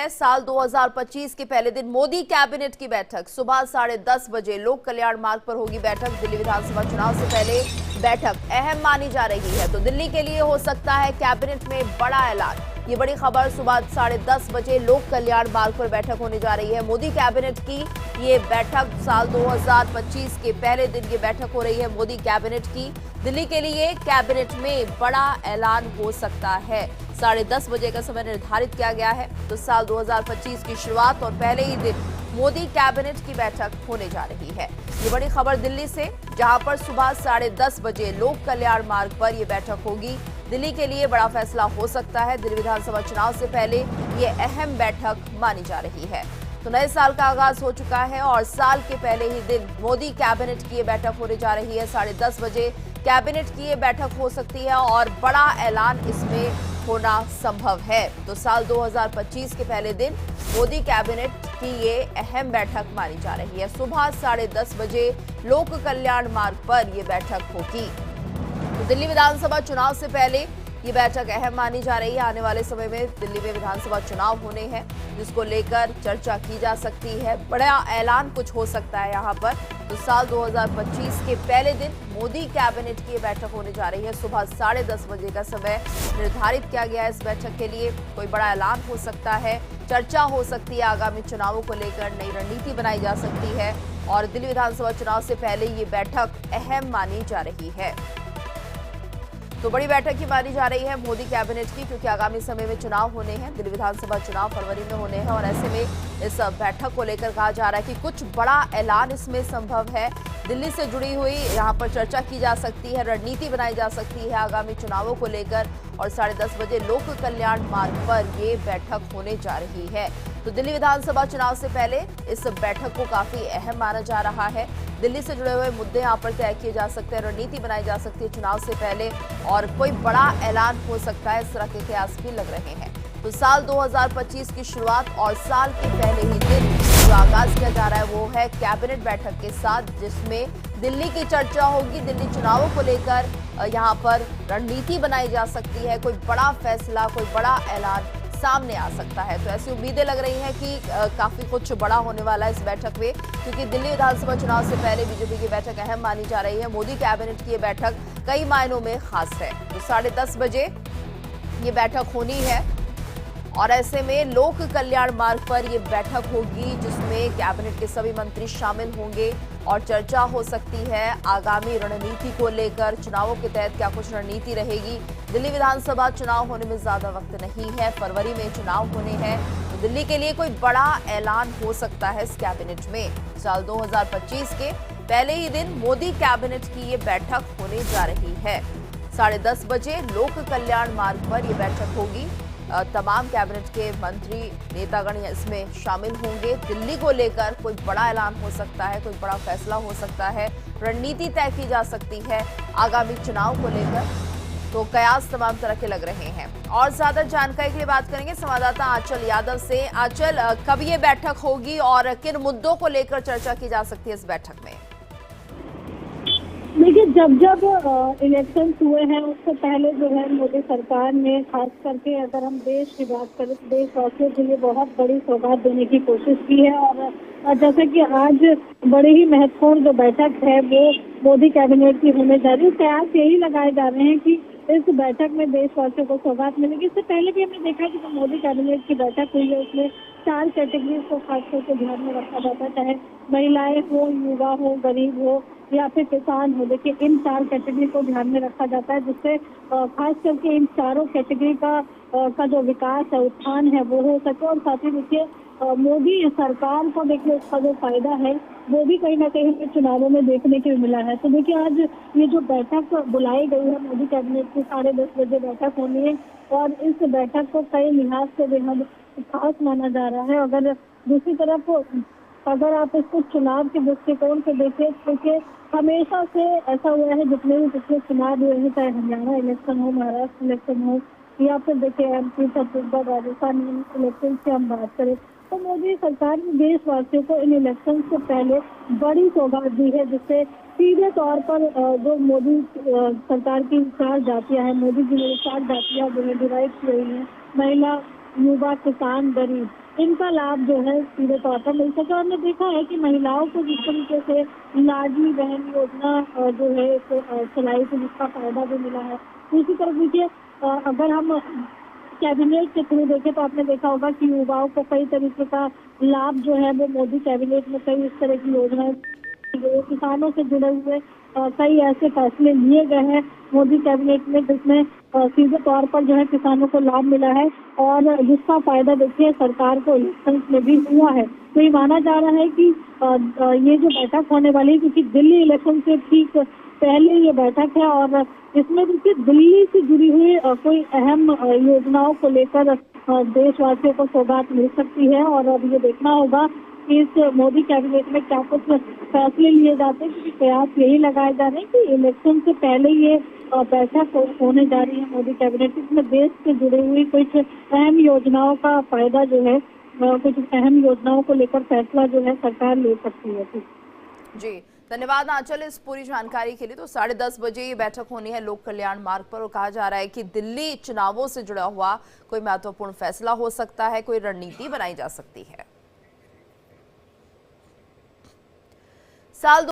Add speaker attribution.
Speaker 1: है साल 2025 के पहले दिन मोदी कैबिनेट की बैठक। सुबह 10:30 बजे लोक कल्याण मार्ग पर होगी बैठक। दिल्ली विधानसभा चुनाव से पहले बैठक अहम मानी जा रही है, तो दिल्ली के लिए हो सकता है कैबिनेट में बड़ा ऐलान। ये बड़ी खबर, सुबह 10:30 बजे लोक कल्याण मार्ग पर बैठक होने जा रही है मोदी कैबिनेट की। ये बैठक साल 2025 के पहले दिन ये बैठक हो रही है मोदी कैबिनेट की। दिल्ली के लिए कैबिनेट में बड़ा ऐलान हो सकता है। 10:30 बजे का समय निर्धारित किया गया है। तो साल 2025 की शुरुआत और पहले ही दिन मोदी कैबिनेट की बैठक होने जा रही है। ये बड़ी खबर दिल्ली से, जहां पर सुबह 10:30 बजे लोक कल्याण मार्ग पर यह बैठक होगी। दिल्ली के लिए बड़ा फैसला हो सकता है। दिल्ली विधानसभा चुनाव से पहले ये अहम बैठक मानी जा रही है। तो नए साल का आगाज हो चुका है और साल के पहले ही दिन मोदी कैबिनेट की ये बैठक होने जा रही है। 10:30 बजे कैबिनेट की ये बैठक हो सकती है और बड़ा ऐलान इसमें होना संभव है। तो साल 2025 के पहले दिन मोदी कैबिनेट की ये अहम बैठक मानी जा रही है। सुबह 10:30 बजे लोक कल्याण मार्ग पर यह बैठक होगी। तो दिल्ली विधानसभा चुनाव से पहले ये बैठक अहम मानी जा रही है। आने वाले समय में दिल्ली में विधानसभा चुनाव होने हैं, जिसको लेकर चर्चा की जा सकती है। बड़ा ऐलान कुछ हो सकता है यहाँ पर। तो साल 2025 के पहले दिन मोदी कैबिनेट की बैठक होने जा रही है। सुबह 10:30 बजे का समय निर्धारित किया गया है इस बैठक के लिए। कोई बड़ा ऐलान हो सकता है, चर्चा हो सकती है, आगामी चुनावों को लेकर नई रणनीति बनाई जा सकती है और दिल्ली विधानसभा चुनाव से पहले ये बैठक अहम मानी जा रही है। तो बड़ी बैठक ही मानी जा रही है मोदी कैबिनेट की, क्योंकि आगामी समय में चुनाव होने हैं। दिल्ली विधानसभा चुनाव फरवरी में होने हैं और ऐसे में इस बैठक को लेकर कहा जा रहा है कि कुछ बड़ा ऐलान इसमें संभव है। दिल्ली से जुड़ी हुई यहाँ पर चर्चा की जा सकती है, रणनीति बनाई जा सकती है आगामी चुनावों को लेकर। और 10:30 बजे लोक कल्याण मार्ग पर ये बैठक होने जा रही है। तो दिल्ली विधानसभा चुनाव से पहले इस बैठक को काफी अहम माना जा रहा है। दिल्ली से जुड़े हुए मुद्दे यहाँ पर तय किए जा सकते हैं, रणनीति बनाई जा सकती है चुनाव से पहले और कोई बड़ा ऐलान हो सकता है, इस तरह के कयास भी लग रहे हैं। तो साल 2025 की शुरुआत और साल के पहले ही दिन जो आगाज किया जा रहा है वो है कैबिनेट बैठक के साथ, जिसमें दिल्ली की चर्चा होगी। दिल्ली चुनावों को लेकर यहाँ पर रणनीति बनाई जा सकती है। कोई बड़ा फैसला, कोई बड़ा ऐलान सामने आ सकता है। तो ऐसी उम्मीदें लग रही हैं कि काफी कुछ बड़ा होने वाला है इस बैठक में, क्योंकि दिल्ली विधानसभा चुनाव से पहले बीजेपी की बैठक अहम मानी जा रही है। मोदी कैबिनेट की ये बैठक कई मायनों में खास है। तो 10:30 बजे ये बैठक होनी है और ऐसे में लोक कल्याण मार्ग पर यह बैठक होगी, जिसमें कैबिनेट के सभी मंत्री शामिल होंगे और चर्चा हो सकती है आगामी रणनीति को लेकर। चुनावों के तहत क्या कुछ रणनीति रहेगी। दिल्ली विधानसभा चुनाव होने में ज्यादा वक्त नहीं है, फरवरी में चुनाव होने हैं। तो दिल्ली के लिए कोई बड़ा ऐलान हो सकता है इस कैबिनेट में। साल 2025 के पहले ही दिन मोदी कैबिनेट की ये बैठक होने जा रही है। 10:30 बजे लोक कल्याण मार्ग पर यह बैठक होगी। तमाम कैबिनेट के मंत्री नेतागण इसमें शामिल होंगे। दिल्ली को लेकर कोई बड़ा ऐलान हो सकता है, कोई बड़ा फैसला हो सकता है, रणनीति तय की जा सकती है आगामी चुनाव को लेकर। तो कयास तमाम तरह के लग रहे हैं। और ज्यादा जानकारी के लिए बात करेंगे संवाददाता आंचल यादव से। आंचल, कब ये बैठक होगी और किन मुद्दों को लेकर चर्चा की जा सकती है इस बैठक में?
Speaker 2: देखिए, जब इलेक्शन हुए हैं उससे पहले जो है मोदी सरकार ने खास करके अगर हम देश की बात करें तो देशवासियों के लिए बहुत बड़ी सौगात देने की कोशिश की है। और जैसे कि आज बड़ी ही महत्वपूर्ण जो बैठक है वो मोदी कैबिनेट की होने जा रही है। कयास यही लगाए जा रहे हैं कि इस बैठक में देशवासियों को सौगात मिलेगी। इससे पहले भी हमने देखा कि जो मोदी कैबिनेट की बैठक हुई है उसमें 4 कैटेगरीज को खास करके ध्यान में रखा जाता है, चाहे महिलाएं हो, युवा हो, गरीब हो या फिर किसान हो। देखिए, इन 4 कैटेगरी को ध्यान में रखा जाता है, जिससे खास करके इन चारों कैटेगरी का जो विकास है, उत्थान है, वो हो सके। और साथ ही देखिए, मोदी सरकार को देखिए उसका जो फायदा है वो भी कहीं ना कहीं चुनावों में देखने को मिला है। तो देखिए, आज ये जो बैठक बुलाई गई है मोदी कैबिनेट की 10:30 बजे बैठक होनी है और इस बैठक को कई लिहाज से बेहद खास माना जा रहा है। अगर दूसरी तरफ अगर आप इसको चुनाव के दृष्टिकोण से देखें, क्योंकि हमेशा से ऐसा हुआ है जितने भी पिछले चुनाव हुए हैं, चाहे हरियाणा इलेक्शन हो, महाराष्ट्र इलेक्शन हो या फिर देखिए एमपी, छत्तीसगढ़, राजस्थान इलेक्शन की हम बात करें, तो मोदी सरकार ने देशवासियों को इन इलेक्शन से पहले बड़ी सौगात दी है, जिससे सीधे तौर पर जो मोदी सरकार की 4 जातियां हैं, मोदी जी ने 4 जातियां जो है डिवाइड की हुई हैं, महिला युवा, किसान, गरीब, इनका लाभ जो है सीधे तौर पर मिल सके। और हमने देखा है कि महिलाओं को जिस तरीके से लाडली बहन योजना जो है चलाई थी, जिसका फायदा भी मिला है। दूसरी तरफ देखिए, अगर हम कैबिनेट के थ्रू देखें तो आपने देखा होगा कि युवाओं को कई तरीके का लाभ जो है वो मोदी कैबिनेट में कई इस तरह की योजनाएं, किसानों से जुड़े हुए कई ऐसे फैसले लिए गए हैं मोदी कैबिनेट में, जिसमें सीधे तौर पर जो है किसानों को लाभ मिला है और जिसका फायदा देखिए सरकार को इलेक्शन में भी हुआ है। तो ये माना जा रहा है कि ये जो बैठक होने वाली है, क्योंकि दिल्ली इलेक्शन से ठीक पहले ये बैठक है और इसमें देखिए दिल्ली से जुड़ी हुई कोई अहम योजनाओं को लेकर देशवासियों को सौगात मिल सकती है। और अब ये देखना होगा कि इस मोदी कैबिनेट में क्या कुछ फैसले लिए जाते हैं, क्योंकि प्रयास यही लगाए जा रहे हैं कि इलेक्शन से पहले ये बैठक होने जा रही है मोदी कैबिनेट, इसमें देश से जुड़ी हुई कुछ अहम योजनाओं का फायदा जो है, कुछ अहम योजनाओं को लेकर फैसला जो है सरकार ले सकती है।
Speaker 1: जी, धन्यवाद आंचल इस पूरी जानकारी के लिए। तो 10:30 बजे ये बैठक होनी है लोक कल्याण मार्ग पर और कहा जा रहा है कि दिल्ली चुनावों से जुड़ा हुआ कोई महत्वपूर्ण फैसला हो सकता है, कोई रणनीति बनाई जा सकती है। साल